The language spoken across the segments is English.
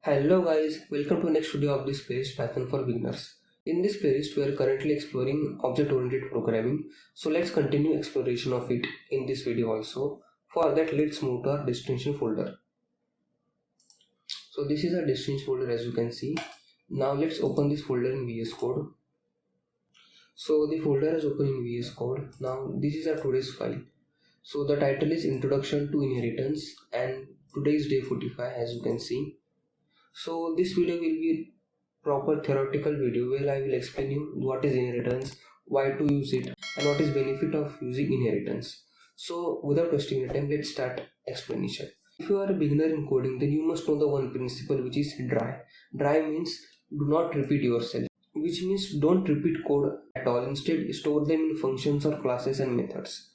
Hello guys, welcome to next video of this playlist Python for Beginners. In this playlist we are currently exploring object-oriented programming, so let's continue exploration of it in this video also. For that let's move to our destination folder. So this is our destination folder as you can see. Now let's open this folder in VS Code. So the folder is open in VS Code. Now this is our today's file. So the title is Introduction to Inheritance and today is day 45 as you can see. So this video will be proper theoretical video where I will explain you what is inheritance, why to use it and what is benefit of using inheritance. So without wasting your time, let's start explanation. If you are a beginner in coding, then you must know the one principle which is dry. Dry means do not repeat yourself, which means don't repeat code at all. Instead store them in functions or classes and methods.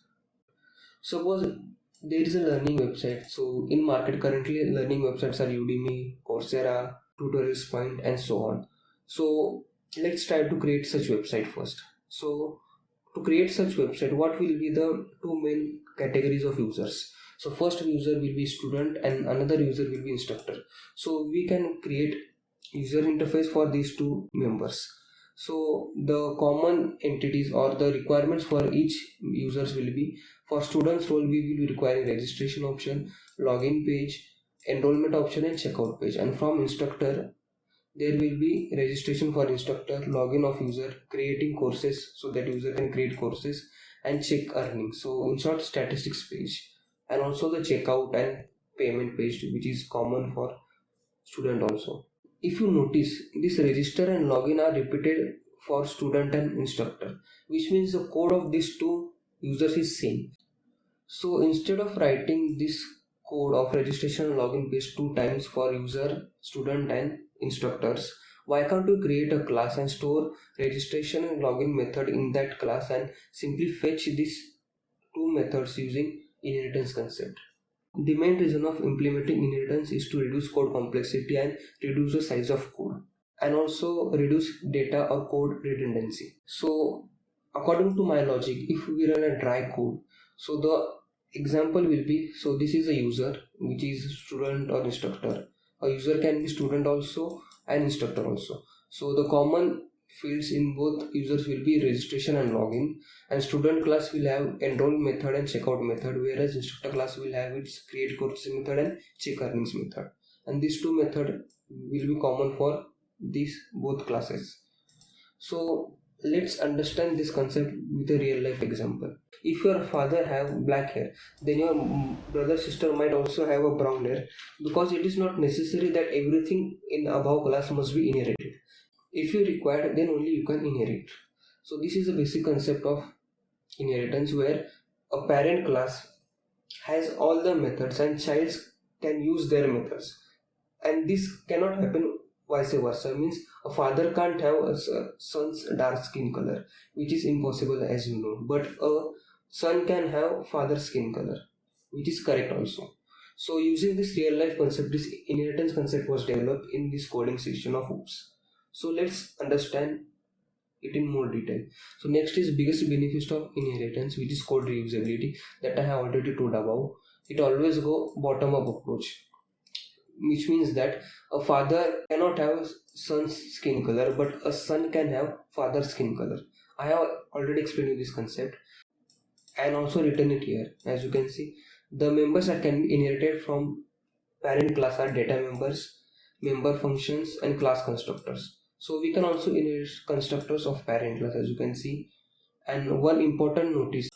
Suppose there is a learning website. So in market currently learning websites are Udemy, Coursera, Tutorials Point and so on. So let's try to create such website first. So to create such website, what will be the two main categories of users? So first user will be student and another user will be instructor. So we can create user interface for these two members. So the common entities or the requirements for each users will be, for students role we will be requiring registration option, login page, enrollment option and checkout page. And from instructor there will be registration for instructor, login of user, creating courses so that user can create courses and check earnings. So in short, statistics page and also the checkout and payment page which is common for student also. If you notice, this register and login are repeated for student and instructor, which means the code of these two users is same. So instead of writing this code of registration and login page two times for user, student and instructors, why can't we create a class and store registration and login method in that class and simply fetch these two methods using inheritance concept? The main reason of implementing inheritance is to reduce code complexity and reduce the size of code and also reduce data or code redundancy. So according to my logic, if we run a dry code, so the example will be, so this is a user which is student or instructor. A user can be student also and instructor also. So the common fields in both users will be registration and login, and student class will have enroll method and checkout method, whereas instructor class will have its create courses method and check earnings method, and these two method will be common for these both classes. So let's understand this concept with a real life example. If your father have black hair, then your brother sister might also have a brown hair, because it is not necessary that everything in above class must be inherited. If you require, then only you can inherit. So this is the basic concept of inheritance, where a parent class has all the methods and child can use their methods, and this cannot happen vice versa. Means a father can't have a son's dark skin color, which is impossible as you know, but a son can have father's skin color, which is correct also. So using this real life concept, this inheritance concept was developed in this coding section of OOPS. So let's understand it in more detail. So next is biggest benefit of inheritance, which is code reusability, that I have already told above. It always go bottom up approach, which means that a father cannot have son's skin color, but a son can have father's skin color. I have already explained you this concept and also written it here. As you can see, the members that can be inherited from parent class are data members, member functions and class constructors. So we can also inherit constructors of parent class, as you can see. And one important notice,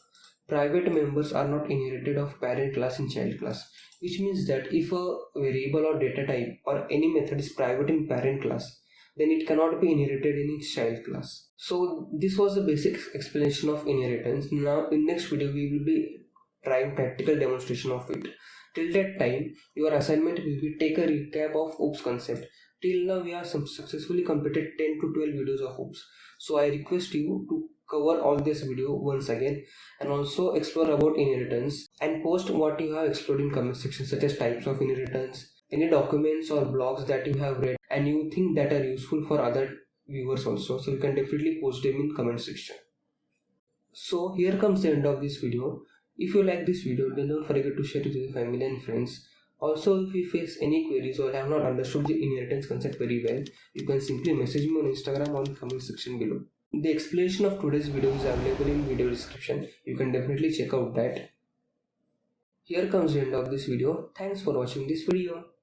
private members are not inherited of parent class in child class, which means that if a variable or data type or any method is private in parent class, then it cannot be inherited in its child class. So this was the basic explanation of inheritance. Now in next video we will be trying practical demonstration of it. Till that time, your assignment will be take a recap of OOPS concept. Till now we have successfully completed 10 to 12 videos of OOPS. So I request you to cover all this video once again and also explore about inheritance and post what you have explored in comment section, such as types of inheritance, any documents or blogs that you have read and you think that are useful for other viewers also. So you can definitely post them in comment section. So here comes the end of this video. If you like this video, then don't forget to share it with your family and friends. Also, if you face any queries or have not understood the inheritance concept very well, you can simply message me on Instagram or in the comment section below. The explanation of today's video is available in video description. You can definitely check out that. Here comes the end of this video. Thanks for watching this video.